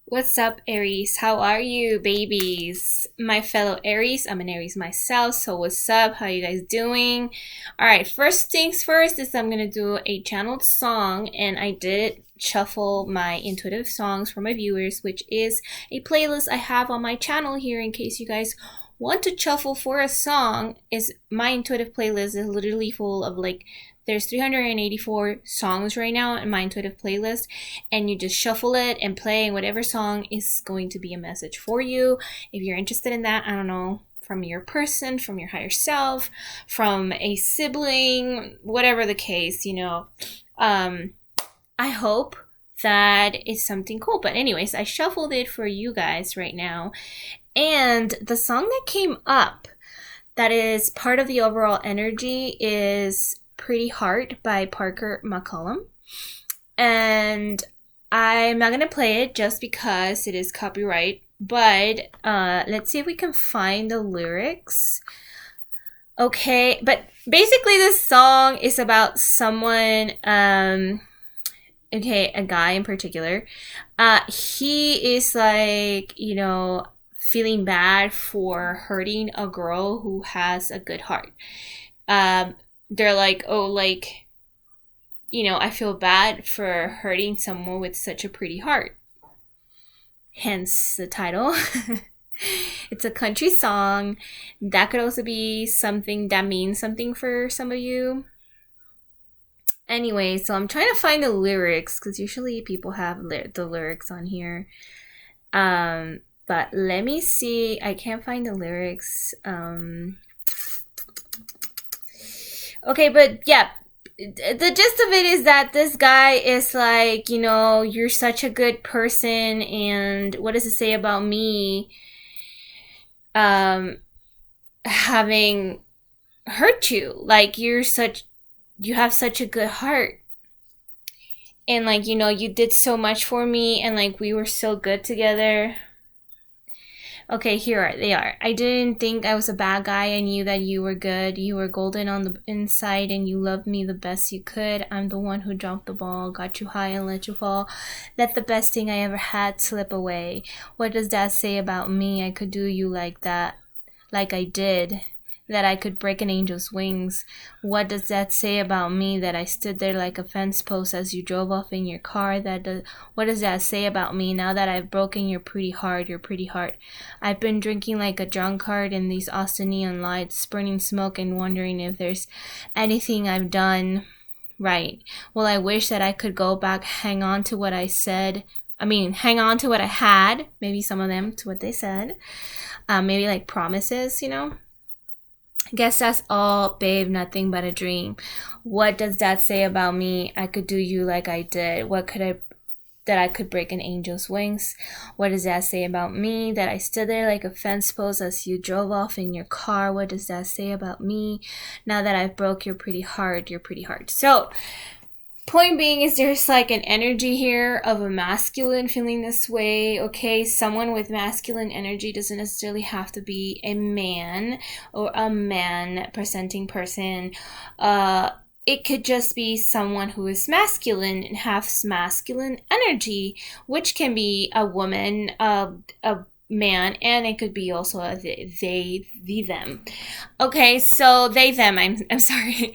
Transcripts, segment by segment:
What's up, Aries? How are you, babies? My fellow Aries, I'm an Aries myself, so what's up? How you guys doing? All right, first things first is I'm gonna do a channeled song, and I did shuffle my intuitive songs for my viewers, which is a playlist I have on my channel here in case you guys want to shuffle for a song. Is my intuitive playlist is literally full of there's 384 songs right now in my intuitive playlist, and you just shuffle it and play, and whatever song is going to be a message for you. If you're interested in that, I don't know, from your person, from your higher self, from a sibling, whatever the case, I hope that is something cool. But anyways, I shuffled it for you guys right now. And the song that came up that is part of the overall energy is Pretty Heart by Parker McCollum. And I'm not going to play it just because it is copyright. But let's see if we can find the lyrics. Okay, but basically this song is about someone, a guy in particular. He is feeling bad for hurting a girl who has a good heart. They're like, I feel bad for hurting someone with such a pretty heart. Hence the title. It's a country song. That could also be something that means something for some of you. Anyway, so I'm trying to find the lyrics because usually people have the lyrics on here. But let me see. I can't find the lyrics. Okay, but yeah, the gist of it is that this guy is like, you're such a good person, and what does it say about me having hurt you? Like, you have such a good heart. And you did so much for me, and we were so good together. Okay, they are. I didn't think I was a bad guy. I knew that you were good. You were golden on the inside, and you loved me the best you could. I'm the one who dropped the ball, got you high and let you fall. Let the best thing I ever had slip away. What does that say about me? I could do you like that, like I did. That I could break an angel's wings. What does that say about me? That I stood there like a fence post as you drove off in your car. What does that say about me? Now that I've broken your pretty heart, I've been drinking like a drunkard in these Austin neon lights, burning smoke and wondering if there's anything I've done right. Well, I wish that I could go back, hang on to what I said. Hang on to what I had. Maybe some of them to what they said. Maybe like promises, Guess that's all, babe, nothing but a dream. What does that say about me? I could do you like I did. That I could break an angel's wings. What does that say about me? That I stood there like a fence post as you drove off in your car. What does that say about me? Now that I've broke your pretty heart. So, point being is there's an energy here of a masculine feeling this way. Okay, someone with masculine energy doesn't necessarily have to be a man or a man presenting person. It could just be someone who is masculine and has masculine energy, which can be a woman, a man, and it could be also a them. Okay, so they, them, I'm sorry.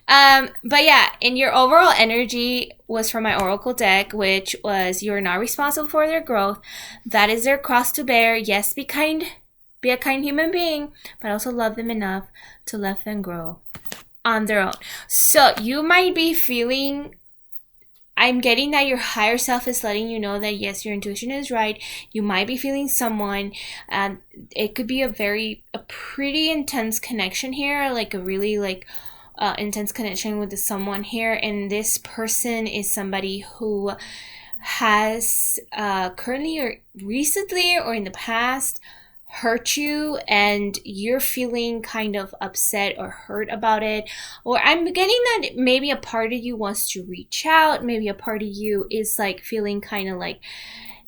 But yeah, in your overall energy was from my oracle deck, which was you're not responsible for their growth. That is their cross to bear. Yes, be kind, be a kind human being, but also love them enough to let them grow on their own. So you might be feeling, I'm getting that your higher self is letting you know that yes, your intuition is right. You might be feeling someone, and it could be a pretty intense connection here, like a really intense connection with someone here. And this person is somebody who has currently or recently or in the past hurt you, and you're feeling kind of upset or hurt about it. Or I'm getting that maybe a part of you wants to reach out. Maybe a part of you is feeling kind of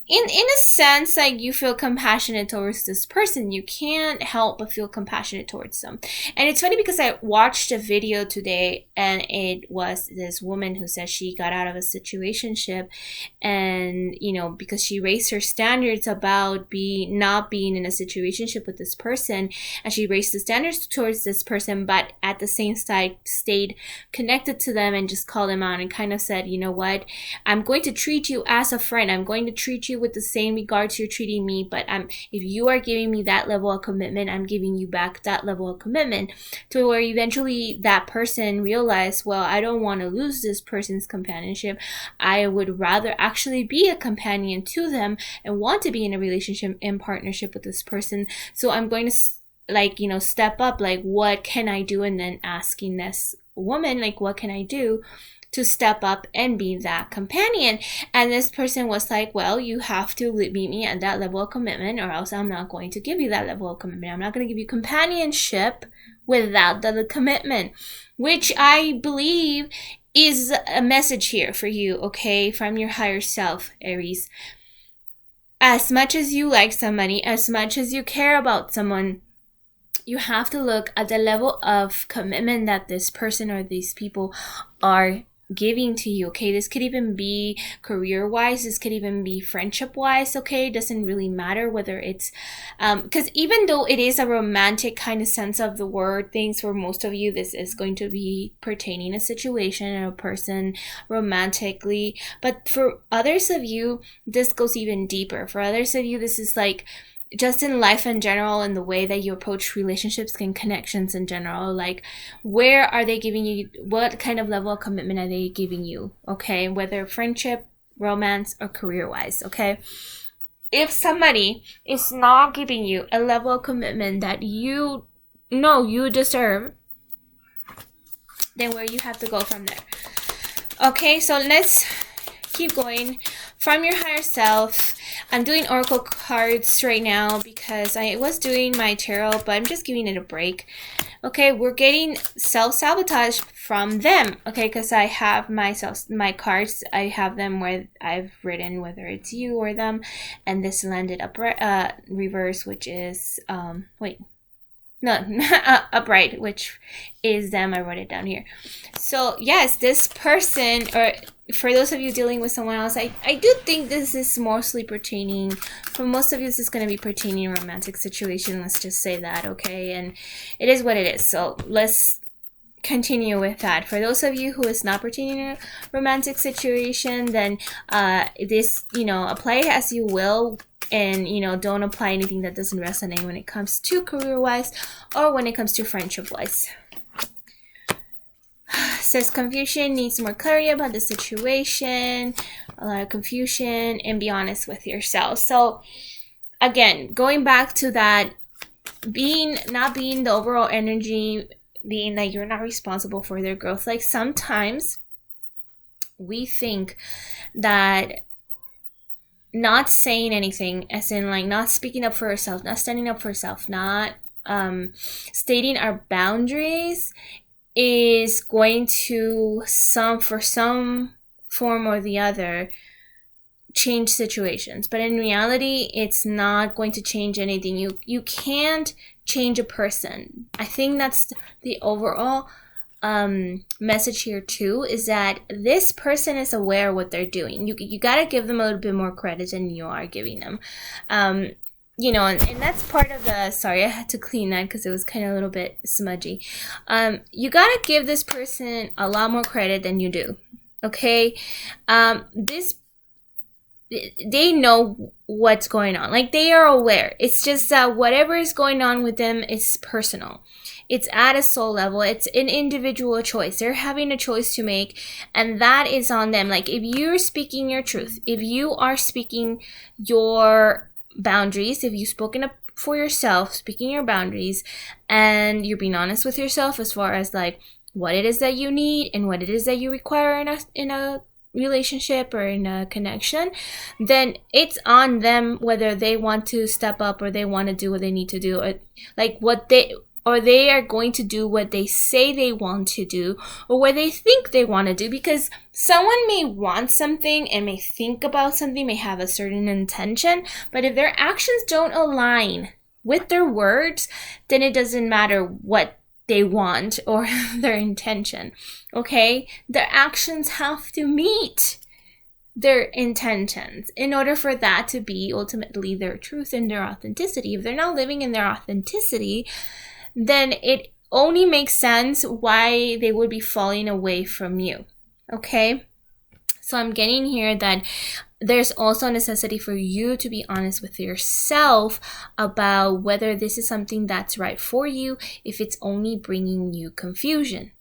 in a sense, like, you feel compassionate towards this person. You can't help but feel compassionate towards them. And it's funny because I watched a video today, and it was this woman who said she got out of a situationship, and because she raised her standards about not being in a situationship with this person, and she raised the standards towards this person, but at the same time stayed connected to them and just called them out and kind of said, you know what, I'm going to treat you as a friend. I'm going to treat you with the same regards you're treating me, but if you are giving me that level of commitment, I'm giving you back that level of commitment, to where eventually that person realized, well, I don't want to lose this person's companionship. I would rather actually be a companion to them and want to be in a relationship in partnership with this person. So I'm going to step up, like, what can I do? And then asking this woman, like, what can I do to step up and be that companion? And this person was like, well, you have to meet me at that level of commitment, or else I'm not going to give you that level of commitment. I'm not going to give you companionship without the commitment, which I believe is a message here for you, okay, from your higher self, Aries. As much as you like somebody, as much as you care about someone, you have to look at the level of commitment that this person or these people are giving to you, okay? This could even be career-wise, this could even be friendship-wise, okay? It doesn't really matter whether it's because even though it is a romantic kind of sense of the word things, for most of you this is going to be pertaining a situation and a person romantically, but for others of you this goes even deeper. For others of you this is like just in life in general, and the way that you approach relationships and connections in general, like, where are they giving you, what kind of level of commitment are they giving you, okay? Whether friendship, romance, or career-wise, okay? If somebody is not giving you a level of commitment that you know you deserve, then where you have to go from there. Okay, so let's keep going. From your higher self, I'm doing oracle cards right now because I was doing my tarot, but I'm just giving it a break. Okay, we're getting self-sabotage from them, okay, because I have my cards, I have them where I've written whether it's you or them, and this landed up reverse, which is upright, which is them. I wrote it down here. So yes, this person, or for those of you dealing with someone else, I do think this is mostly pertaining, for most of you this is going to be pertaining a romantic situation, let's just say that, okay? And it is what it is, so let's continue with that. For those of you who is not pertaining a romantic situation, then this, apply it as you will, and don't apply anything that doesn't resonate when it comes to career-wise or when it comes to friendship-wise. Says confusion, needs more clarity about the situation, a lot of confusion, and be honest with yourself. So again, going back to that, not being the overall energy, being that you're not responsible for their growth. Like, sometimes we think that not saying anything, as in like not speaking up for ourselves, not standing up for ourselves, not stating our boundaries is going to for some form or the other change situations. But in reality, it's not going to change anything. You can't change a person. I think that's the overall message here too, is that this person is aware of what they're doing. You gotta give them a little bit more credit than you are giving them. And that's part of the, sorry, I had to clean that because it was kind of a little bit smudgy. You gotta give this person a lot more credit than you do, okay? They know what's going on. Like, they are aware. It's just that whatever is going on with them is personal. It's at a soul level. It's an individual choice. They're having a choice to make, and that is on them. Like, if you're speaking your truth, if you are speaking your boundaries, if you've spoken up for yourself, speaking your boundaries, and you're being honest with yourself as far as like what it is that you need and what it is that you require in a relationship or in a connection, then it's on them whether they want to step up or they want to do what they need to do. Like, what or they are going to do what they say they want to do, or what they think they want to do, because someone may want something and may think about something, may have a certain intention, but if their actions don't align with their words, then it doesn't matter what they want or their intention. Okay? Their actions have to meet their intentions in order for that to be ultimately their truth and their authenticity. If they're not living in their authenticity, then it only makes sense why they would be falling away from you. Okay? So I'm getting here that there's also a necessity for you to be honest with yourself about whether this is something that's right for you, if it's only bringing you confusion.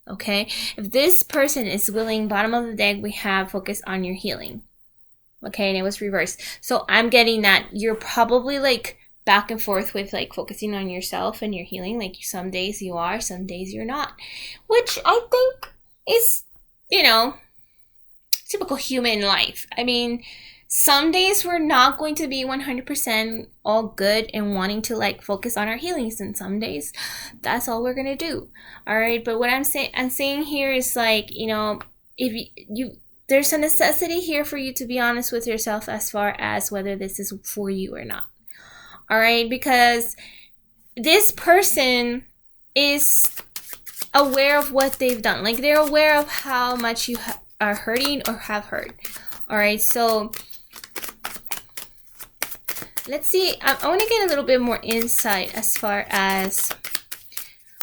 Okay? If this person is willing, bottom of the deck, we have focus on your healing. Okay? And it was reversed. So I'm getting that you're probably like back and forth with like focusing on yourself and your healing. Like some days you are, some days you're not. Which I think is, typical human life. I mean, some days we're not going to be 100% all good and wanting to like focus on our healings, and some days that's all we're gonna do. All right, but what I'm saying here is like, if you there's a necessity here for you to be honest with yourself as far as whether this is for you or not. All right, because this person is aware of what they've done. Like they're aware of how much you are hurting or have hurt. All right, so let's see. I want to get a little bit more insight as far as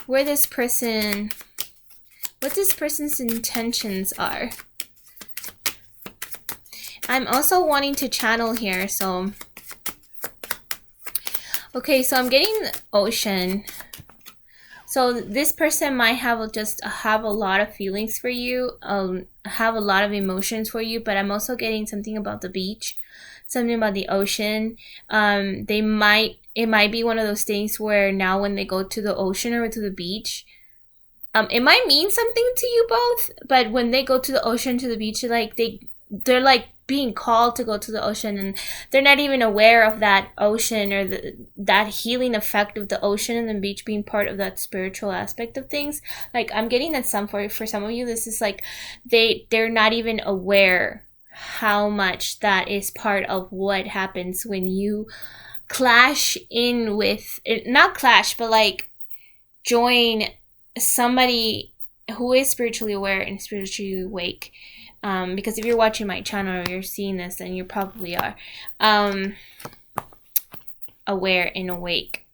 what this person's intentions are. I'm also wanting to channel here, so okay, so I'm getting the ocean. So this person might have a lot of feelings for you, have a lot of emotions for you, but I'm also getting something about the beach, something about the ocean. It might be one of those things where now when they go to the ocean or to the beach, it might mean something to you both, but when they go to the ocean, to the beach, they're like being called to go to the ocean, and they're not even aware of that ocean or that healing effect of the ocean and the beach being part of that spiritual aspect of things. Like I'm getting that for some of you, this is like they're not even aware how much that is part of what happens when you clash in with, not clash, but like join somebody who is spiritually aware and spiritually awake. Because if you're watching my channel or you're seeing this, then you probably are aware and awake,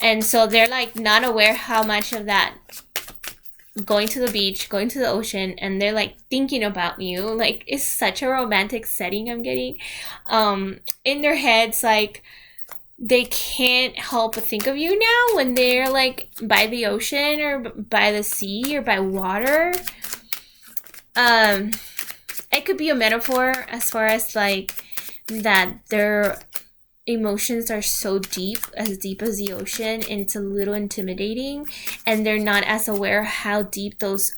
and so they're like not aware how much of that going to the beach, going to the ocean, and they're like thinking about you. Like it's such a romantic setting I'm getting in their heads. Like they can't help but think of you now when they're like by the ocean or by the sea or by water. It could be a metaphor as far as like that their emotions are so deep as the ocean, and it's a little intimidating, and they're not as aware how deep those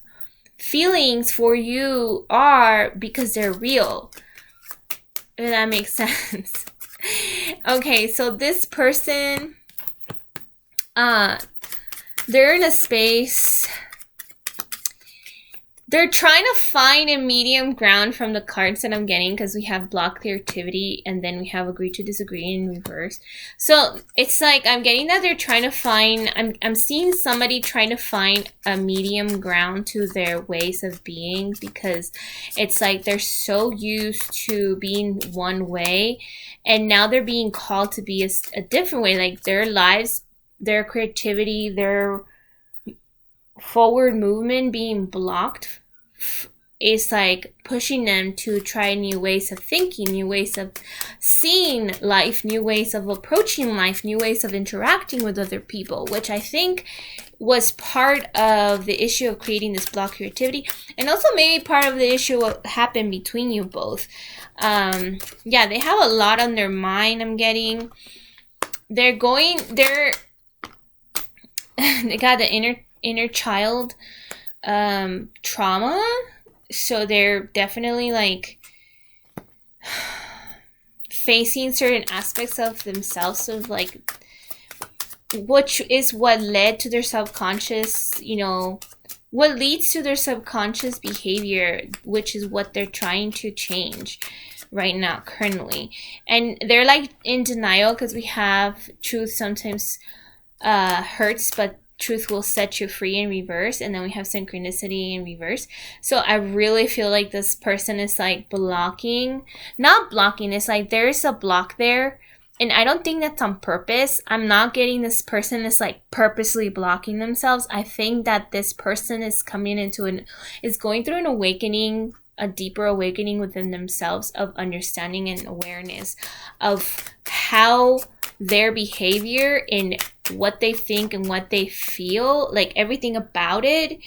feelings for you are because they're real. If that makes sense. Okay, so this person, they're in a space. They're trying to find a medium ground from the cards that I'm getting, because we have block creativity and then we have agree to disagree in reverse. So it's like I'm getting that they're trying to find, I'm seeing somebody trying to find a medium ground to their ways of being, because it's like they're so used to being one way and now they're being called to be a different way. Like their lives, their creativity, their forward movement being blocked is like pushing them to try new ways of thinking, new ways of seeing life, new ways of approaching life, new ways of interacting with other people, which I think was part of the issue of creating this block creativity, and also maybe part of the issue what happened between you both. Yeah, they have a lot on their mind, I'm getting. They got the inner child trauma, so they're definitely like facing certain aspects of themselves, of like which is what led to their subconscious, what leads to their subconscious behavior, which is what they're trying to change right now, currently. And they're like in denial because we have truth sometimes hurts, but truth will set you free in reverse. And then we have synchronicity in reverse. So I really feel like this person is like not blocking, it's like there's a block there. And I don't think that's on purpose. I'm not getting this person is like purposely blocking themselves. I think that this person is is going through an awakening, a deeper awakening within themselves of understanding and awareness of how their behavior and what they think and what they feel, like everything about it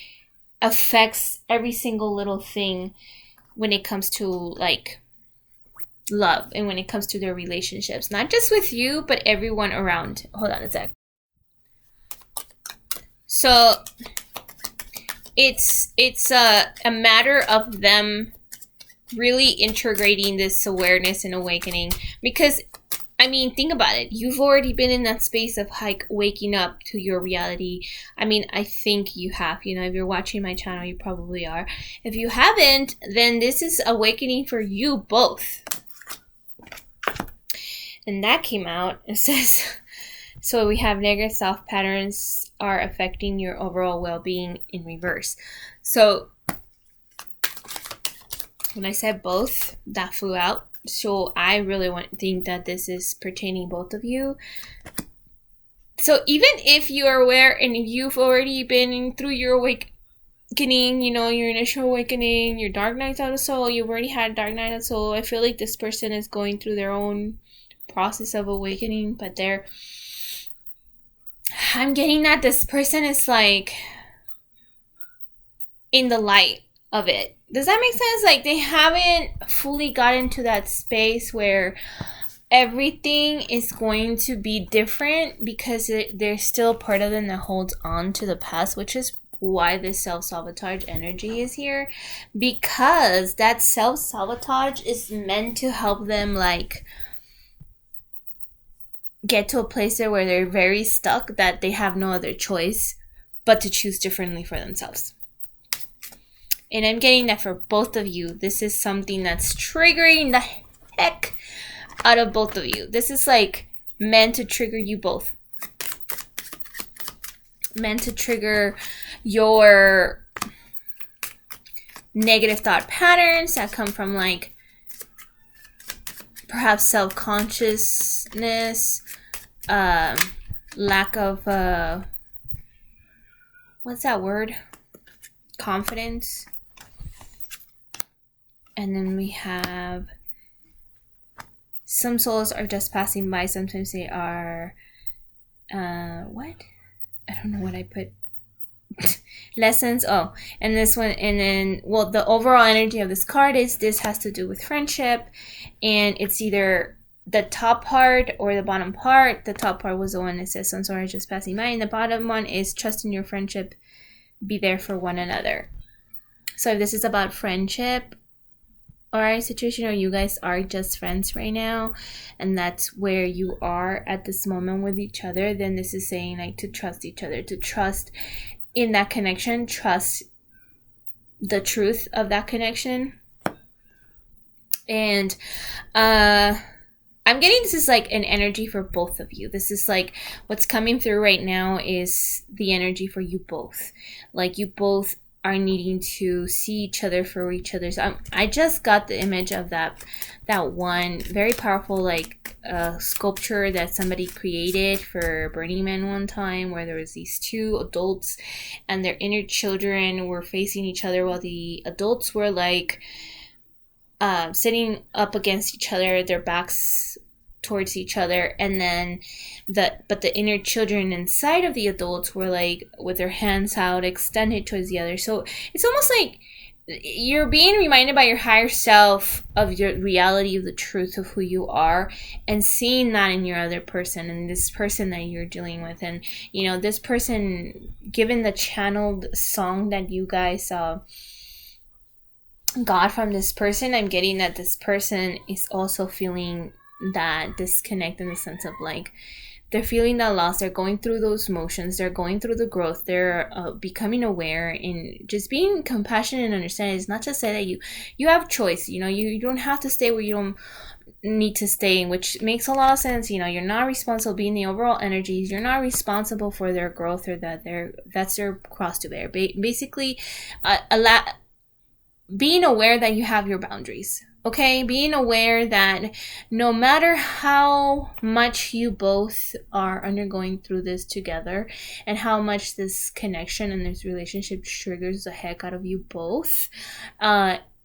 affects every single little thing when it comes to like love and when it comes to their relationships, not just with you, but everyone around. Hold on a sec. So it's a matter of them really integrating this awareness and awakening, because I mean, think about it. You've already been in that space of like waking up to your reality. I mean, I think you have. If you're watching my channel, you probably are. If you haven't, then this is awakening for you both. And that came out. It says, so we have negative thought patterns are affecting your overall well-being in reverse. So when I said both, that flew out. So I really think that this is pertaining both of you. So even if you are aware and if you've already been through your awakening, your initial awakening, your dark nights of the soul, you've already had dark night of the soul. I feel like this person is going through their own process of awakening, but I'm getting that this person is like in the light of it. Does that make sense? Like they haven't fully gotten to that space where everything is going to be different, because there's still part of them that holds on to the past, which is why this self-sabotage energy is here, because that self-sabotage is meant to help them like get to a place there where they're very stuck, that they have no other choice but to choose differently for themselves. And I'm getting that for both of you. This is something that's triggering the heck out of both of you. This is like meant to trigger you both. Meant to trigger your negative thought patterns that come from like perhaps self-consciousness, lack of what's that word? Confidence. And then we have some souls are just passing by. Sometimes they are what? I don't know what I put. Lessons. Oh, and this one, and then, well, the overall energy of this card is this has to do with friendship, and it's either the top part or the bottom part. The top part was the one that says some sort of just passing by, and the bottom one is trust in your friendship, be there for one another. So if this is about friendship or a situation, or you guys are just friends right now, and that's where you are at this moment with each other, then this is saying like to trust each other, to trust in that connection, trust the truth of that connection. And I'm getting this is like an energy for both of you. This is like what's coming through right now is the energy for you both. Like you both are needing to see each other for each other's. I just got the image of that one very powerful like sculpture that somebody created for Burning Man one time, where there was these two adults and their inner children were facing each other while the adults were like sitting up against each other, their backs towards each other, and then the inner children inside of the adults were like with their hands out extended towards the other. So it's almost like you're being reminded by your higher self of your reality, of the truth of who you are, and seeing that in your other person and this person that you're dealing with. And this person, given the channeled song that you guys got from this person, I'm getting that this person is also feeling that disconnect, in the sense of like they're feeling that loss, they're going through those motions, they're going through the growth, they're becoming aware, and just being compassionate and understanding. Is not to say that you have choice, you don't have to stay where you don't need to stay in, which makes a lot of sense. You're not responsible, being the overall energies, you're not responsible for their growth, or that's their cross to bear. Basically, being aware that you have your boundaries. Okay, being aware that no matter how much you both are undergoing through this together, and how much this connection and this relationship triggers the heck out of you both,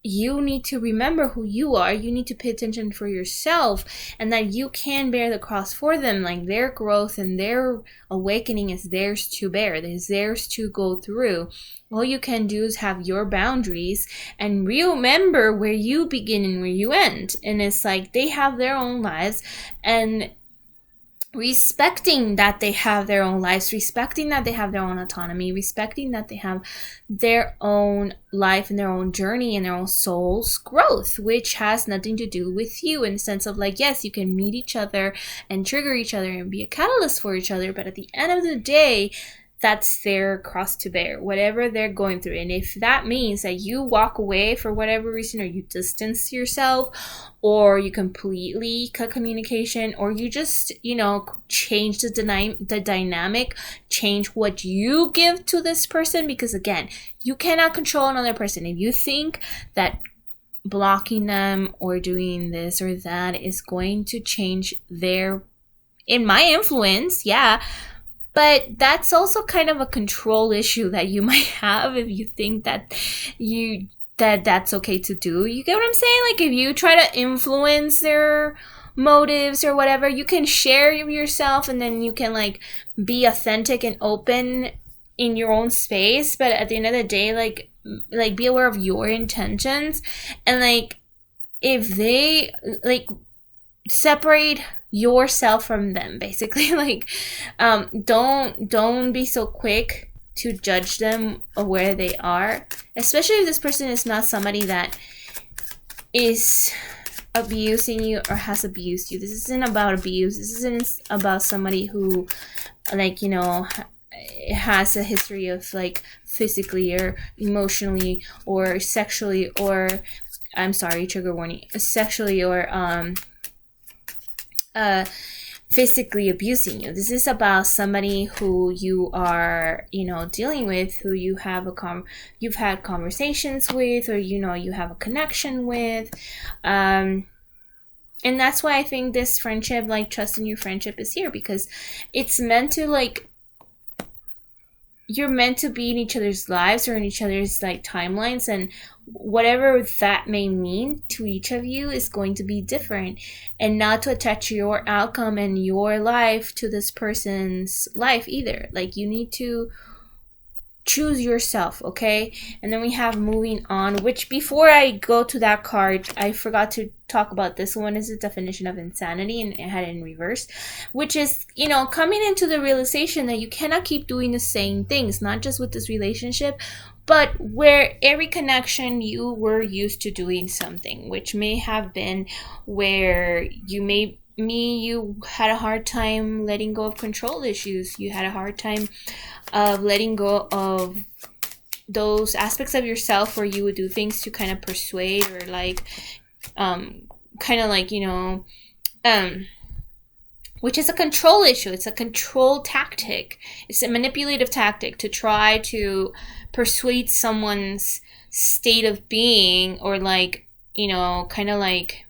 you need to remember who you are. You need to pay attention for yourself, and that you can bear the cross for them. Like, their growth and their awakening is theirs to bear. It's theirs to go through. All you can do is have your boundaries and remember where you begin and where you end. And it's like, they have their own lives, and respecting that they have their own lives, respecting that they have their own autonomy, respecting that they have their own life and their own journey and their own soul's growth, which has nothing to do with you, in the sense of like, yes, you can meet each other and trigger each other and be a catalyst for each other, but at the end of the day, that's their cross to bear, whatever they're going through. And if that means that you walk away for whatever reason, or you distance yourself, or you completely cut communication, or you just, change the dynamic, change what you give to this person, because again, you cannot control another person. If you think that blocking them or doing this or that is going to change in my influence, yeah, but that's also kind of a control issue that you might have if you think that that's okay to do. You get what I'm saying? Like, if you try to influence their motives or whatever, you can share yourself, and then you can like be authentic and open in your own space. But at the end of the day, like be aware of your intentions, and like, if they like, separate yourself from them, basically. Like, don't be so quick to judge them where they are, especially if this person is not somebody that is abusing you or has abused you. This isn't about abuse. This isn't about somebody who, like, has a history of like physically or emotionally or sexually, or I'm sorry, trigger warning, sexually or physically abusing you. This is about somebody who you are, dealing with, who you have you've had conversations with, or you have a connection with, and that's why I think this friendship, like trust in your friendship, is here, because it's meant to, like, you're meant to be in each other's lives or in each other's like timelines, and whatever that may mean to each of you is going to be different, and not to attach your outcome and your life to this person's life either. Like, you need to choose yourself, okay? And then we have moving on, which, before I go to that card, I forgot to talk about this one, is the definition of insanity, and it had it in reverse, which is, coming into the realization that you cannot keep doing the same things, not just with this relationship, but where every connection you were used to doing something, which may have been where you had a hard time letting go of control issues. You had a hard time of letting go of those aspects of yourself where you would do things to kind of persuade, or like, kind of like, which is a control issue. It's a control tactic. It's a manipulative tactic to try to persuade someone's state of being, or like, kind of like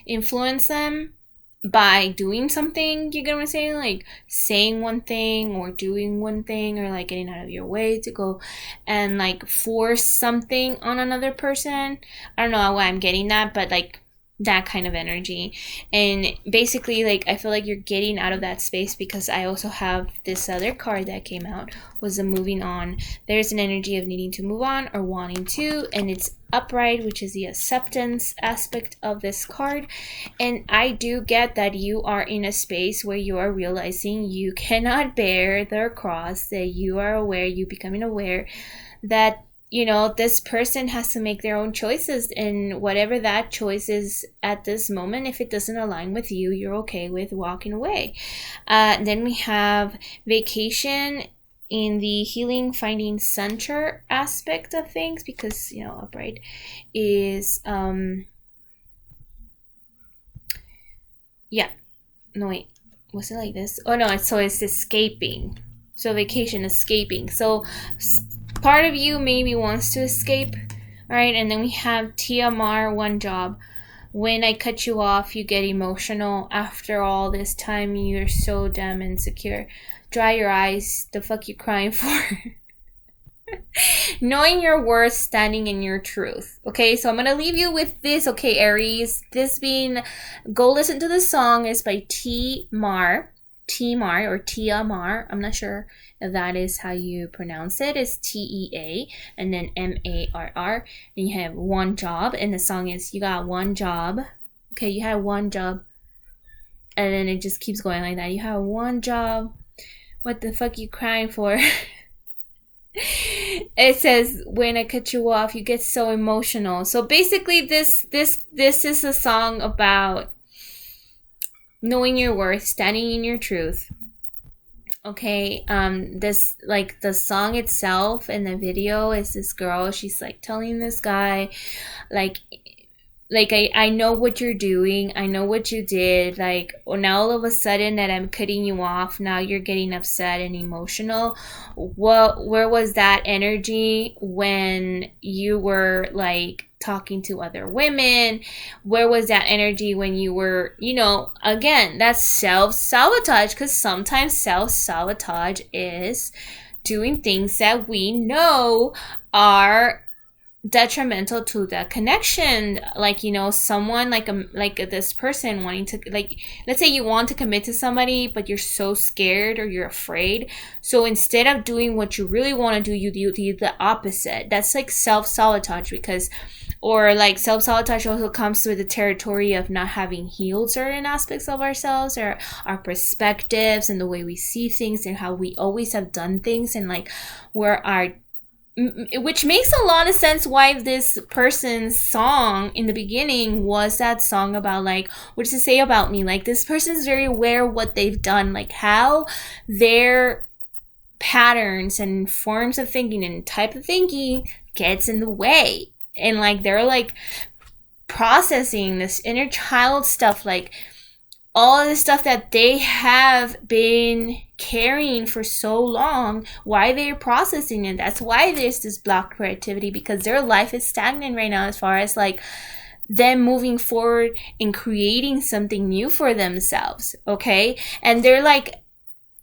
influence them by doing something. You get what I'm saying? Like saying one thing or doing one thing, or like getting out of your way to go and like force something on another person. I don't know why I'm getting that, but like that kind of energy. And basically, like, I feel like you're getting out of that space, because I also have this other card that came out, was the moving on. There's an energy of needing to move on or wanting to, and it's upright, which is the acceptance aspect of this card. And I do get that you are in a space where you are realizing you cannot bear their cross, that you are aware, you becoming aware that you know, this person has to make their own choices, and whatever that choice is at this moment, if it doesn't align with you, you're okay with walking away. Then we have vacation in the healing finding center aspect of things, because, you know, upright is yeah, no wait, was it like this? Oh no, so it's escaping. So vacation, escaping. So part of you maybe wants to escape, right? And then we have TMR, one job. When I cut you off, you get emotional. After all this time, you're so damn insecure. Dry your eyes. The fuck you crying for? Knowing your worth, standing in your truth. Okay, so I'm gonna leave you with this. Okay, Aries, this being, go listen to the song. It's by T-Mar or Tia-Mar. I'm not sure if that is how you pronounce it. It's T-E-A and then M-A-R-R. And you have one job, and the song is you got one job. Okay, you have one job, and then it just keeps going like that. You have one job. What the fuck you crying for? It says, when I cut you off, you get so emotional. So basically this is a song about knowing your worth, standing in your truth. Okay, this, like, the song itself and the video is this girl, she's like telling this guy, like I know what you're doing. I know what you did. Like, now all of a sudden that I'm cutting you off, now you're getting upset and emotional. Where was that energy when you were, like, talking to other women? Where was that energy when you were, you know, again, that's self-sabotage, because sometimes self-sabotage is doing things that we know are detrimental to the connection. Like, you know, someone like this person wanting to, like, let's say you want to commit to somebody, but you're so scared or you're afraid, so instead of doing what you really want to do, you do the opposite. That's like self-sabotage, because, or like, self-sabotage also comes with the territory of not having healed certain aspects of ourselves, or our perspectives and the way we see things and how we always have done things, and like where our, which makes a lot of sense why this person's song in the beginning was that song about, like, what does it say about me? Like, this person's very aware of what they've done, like how their patterns and forms of thinking and type of thinking gets in the way. And like, they're like processing this inner child stuff, like all of the stuff that they have been carrying for so long, why they're processing it. That's why there's this blocked creativity, because their life is stagnant right now as far as like them moving forward and creating something new for themselves. Okay, and they're like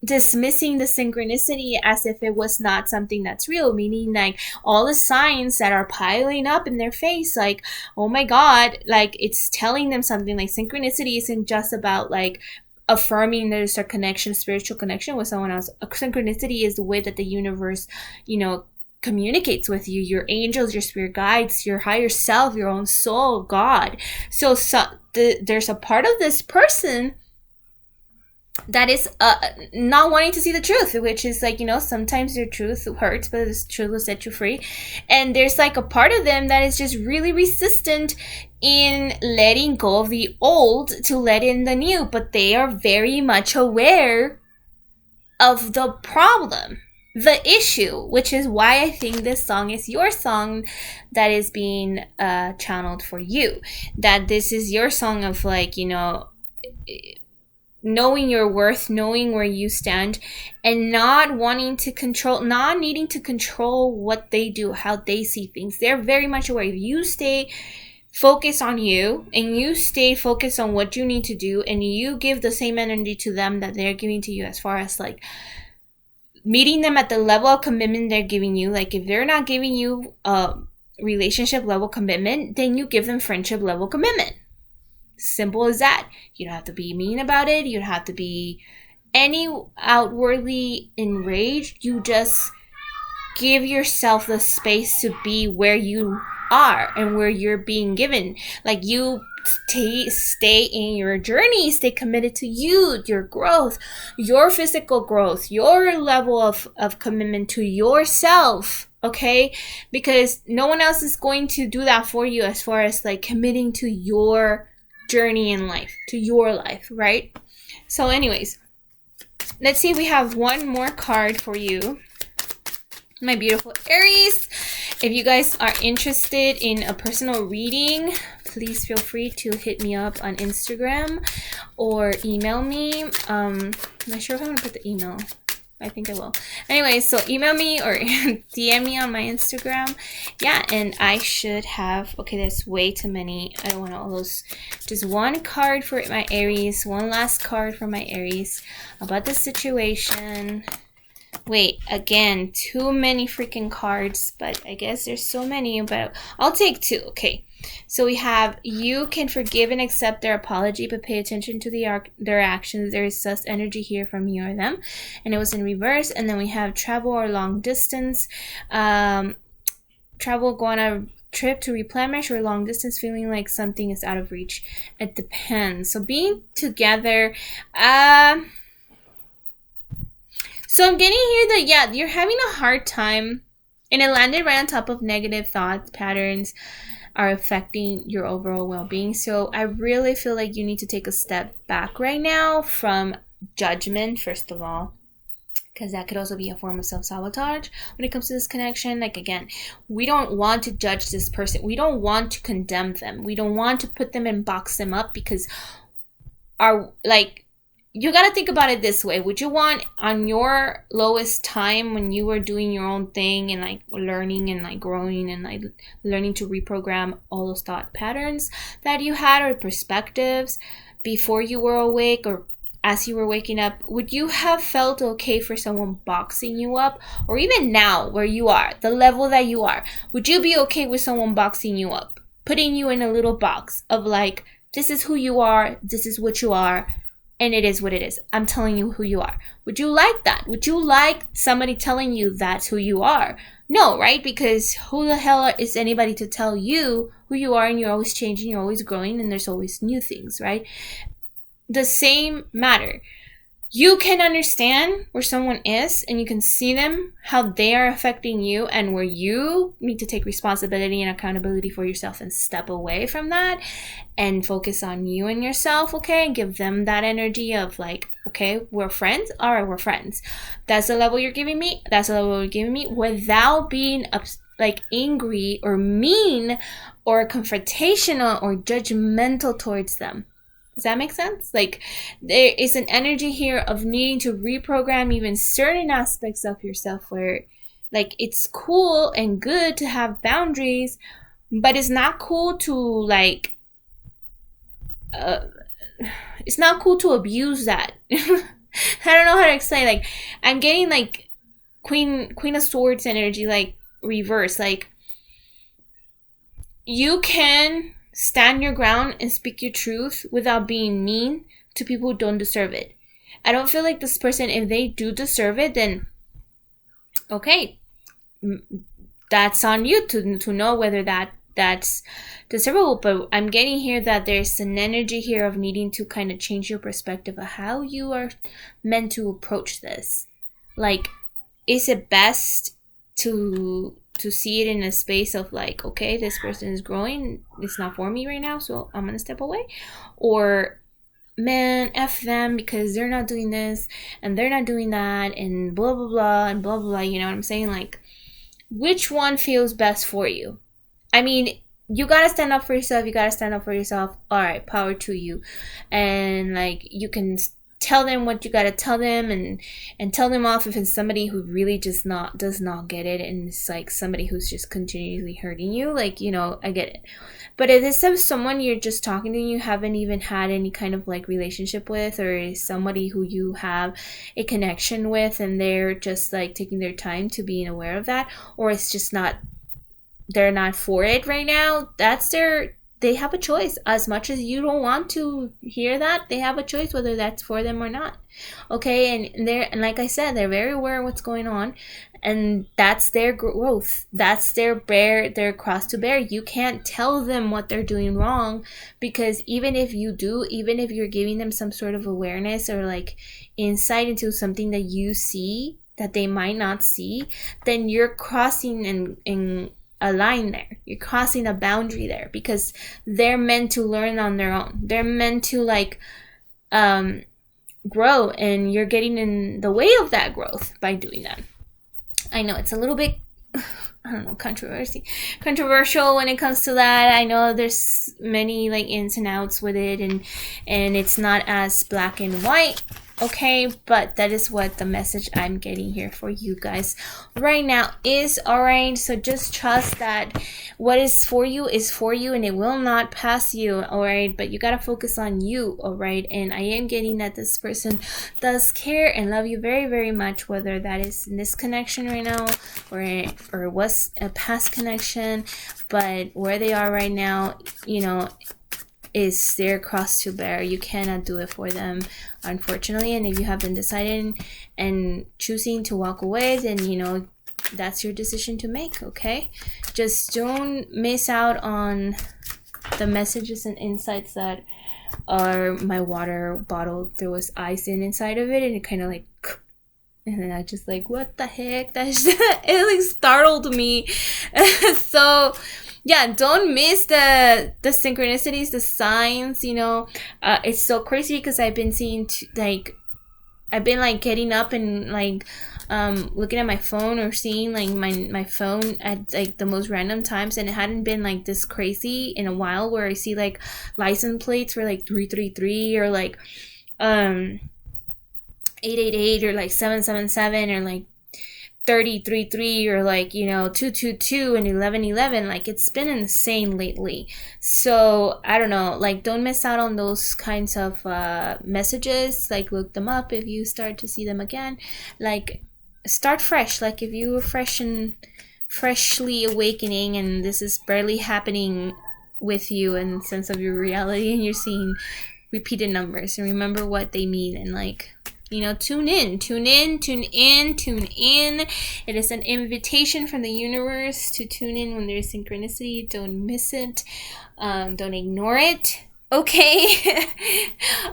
dismissing the synchronicity as if it was not something that's real, meaning like all the signs that are piling up in their face, like, oh my god, like it's telling them something. Like, synchronicity isn't just about like affirming there's a connection, spiritual connection with someone else. A synchronicity is the way that the universe, you know, communicates with you, your angels, your spirit guides, your higher self, your own soul, God. So there's a part of this person that is not wanting to see the truth, which is like, you know, sometimes your truth hurts, but the truth will set you free. And there's like a part of them that is just really resistant in letting go of the old to let in the new, but they are very much aware of the problem, the issue, which is why I think this song is your song that is being channeled for you. That this is your song of, like, you know, knowing your worth, knowing where you stand, and not wanting to control, not needing to control what they do, how they see things. They're very much aware. If you stay focused on you and you stay focused on what you need to do, and you give the same energy to them that they're giving to you, as far as like meeting them at the level of commitment they're giving you. Like, if they're not giving you a relationship level commitment, then you give them friendship level commitment. Simple as that. You don't have to be mean about it. You don't have to be any outwardly enraged. You just give yourself the space to be where you are and where you're being given. Like, you stay in your journey, stay committed to you, your growth, your physical growth, your level of commitment to yourself. okay? Because no one else is going to do that for you as far as like committing to your journey in life, to your life, right? So anyways, let's see, we have one more card for you, my beautiful Aries. If you guys are interested in a personal reading, please feel free to hit me up on Instagram or email me. I'm not sure if I'm gonna put the email. I think I will. Anyway, so email me or DM me on my Instagram. Yeah, and I should have, okay, there's way too many. I don't want all those. Just one card for my Aries. One last card for my Aries about the situation. Wait, again, too many freaking cards, but I guess there's so many, but I'll take two. Okay, so we have, you can forgive and accept their apology, but pay attention to their actions. There is sus energy here from you or them, and it was in reverse. And then we have travel or long distance, travel, go on a trip to replenish, or long distance, feeling like something is out of reach. It depends. So being together, so I'm getting here that, yeah, you're having a hard time, and it landed right on top of negative thought patterns are affecting your overall well-being. So I really feel like you need to take a step back right now from judgment, first of all, because that could also be a form of self-sabotage when it comes to this connection. Like, again, we don't want to judge this person. We don't want to condemn them. We don't want to put them and box them up, because you got to think about it this way. Would you want, on your lowest time when you were doing your own thing and like learning and like growing and like learning to reprogram all those thought patterns that you had, or perspectives before you were awake or as you were waking up, would you have felt okay for someone boxing you up? Or even now where you are, the level that you are, would you be okay with someone boxing you up, putting you in a little box of like, this is who you are, this is what you are, and it is what it is. I'm telling you who you are. Would you like that? Would you like somebody telling you that's who you are? No, right? Because who the hell is anybody to tell you who you are, and you're always changing, you're always growing, and there's always new things, right? The same matter. You can understand where someone is, and you can see them, how they are affecting you, and where you need to take responsibility and accountability for yourself and step away from that and focus on you and yourself, okay? And give them that energy of like, okay, we're friends. All right, we're friends. That's the level you're giving me. That's the level you're giving me, without being like angry or mean or confrontational or judgmental towards them. Does that make sense? Like, there is an energy here of needing to reprogram even certain aspects of yourself where, like, it's cool and good to have boundaries, but it's not cool to, like, it's not cool to abuse that. I don't know how to explain. Like, I'm getting, like, Queen of Swords energy, like, reverse. Like, you can stand your ground and speak your truth without being mean to people who don't deserve it. I don't feel like this person, if they do deserve it, then okay, that's on you to know whether that's deservable. But I'm getting here that there's an energy here of needing to kind of change your perspective of how you are meant to approach this. Like, is it best to see it in a space of like, okay, this person is growing, it's not for me right now, so I'm gonna step away? Or, man, F them because they're not doing this and they're not doing that and blah blah blah and blah blah blah, you know what I'm saying? Like, which one feels best for you? I mean, you gotta stand up for yourself. All right, power to you. And like, you can tell them what you gotta tell them, and tell them off if it's somebody who really does not get it, and it's like somebody who's just continually hurting you. Like, you know, I get it. But if it's someone you're just talking to, you haven't even had any kind of like relationship with, or is somebody who you have a connection with and they're just like taking their time to being aware of that, or it's just not, they're not for it right now, they have a choice. As much as you don't want to hear that, they have a choice whether that's for them or not. Okay, and like I said, they're very aware of what's going on, and that's their growth. That's their cross to bear. You can't tell them what they're doing wrong, because even if you're giving them some sort of awareness or like insight into something that you see that they might not see, then you're crossing in a line there. You're crossing a boundary there, because they're meant to learn on their own. They're meant to like grow, and you're getting in the way of that growth by doing that. I know it's a little bit, I don't know, controversial when it comes to that. I know there's many like ins and outs with it, and it's not as black and white, okay, but that is what the message I'm getting here for you guys right now is. All right, so just trust that what is for you, and it will not pass you. All right, but you gotta focus on you. All right, and I am getting that this person does care and love you very, very much, whether that is in this connection right now or was a past connection, but where they are right now, you know, is their cross to bear. You cannot do it for them, unfortunately. And if you have been deciding and choosing to walk away, then you know that's your decision to make. Okay, just don't miss out on the messages and insights that are my water bottle. There was ice inside of it, and it kind of like, and then I just like, what the heck? It like startled me. So yeah, don't miss the synchronicities, the signs, you know. It's so crazy because I've been seeing I've been like getting up and like looking at my phone or seeing like my phone at like the most random times, and it hadn't been like this crazy in a while, where I see like license plates for like 333 or like 888 or like 777 or like 3033 or like, you know, 222 and 1111. Like, it's been insane lately. So I don't know, like, don't miss out on those kinds of messages. Like, look them up if you start to see them again. Like, start fresh. Like, if you were freshly awakening and this is barely happening with you in the sense of your reality, and you're seeing repeated numbers, and remember what they mean, and like, you know, tune in. It is an invitation from the universe to tune in when there's synchronicity. Don't miss it. Don't ignore it. Okay.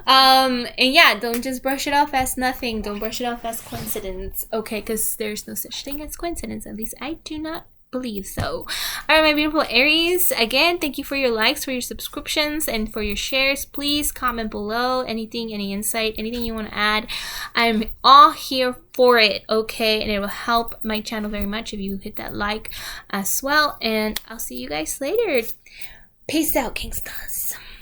And yeah, don't just brush it off as nothing. Don't brush it off as coincidence. Okay, because there's no such thing as coincidence. At least I do not believe so. All right, my beautiful Aries, again, thank you for your likes, for your subscriptions, and for your shares. Please comment below anything, any insight, anything you want to add. I'm all here for it, okay? And it will help my channel very much if you hit that like as well. And I'll see you guys later. Peace out, Kingstas.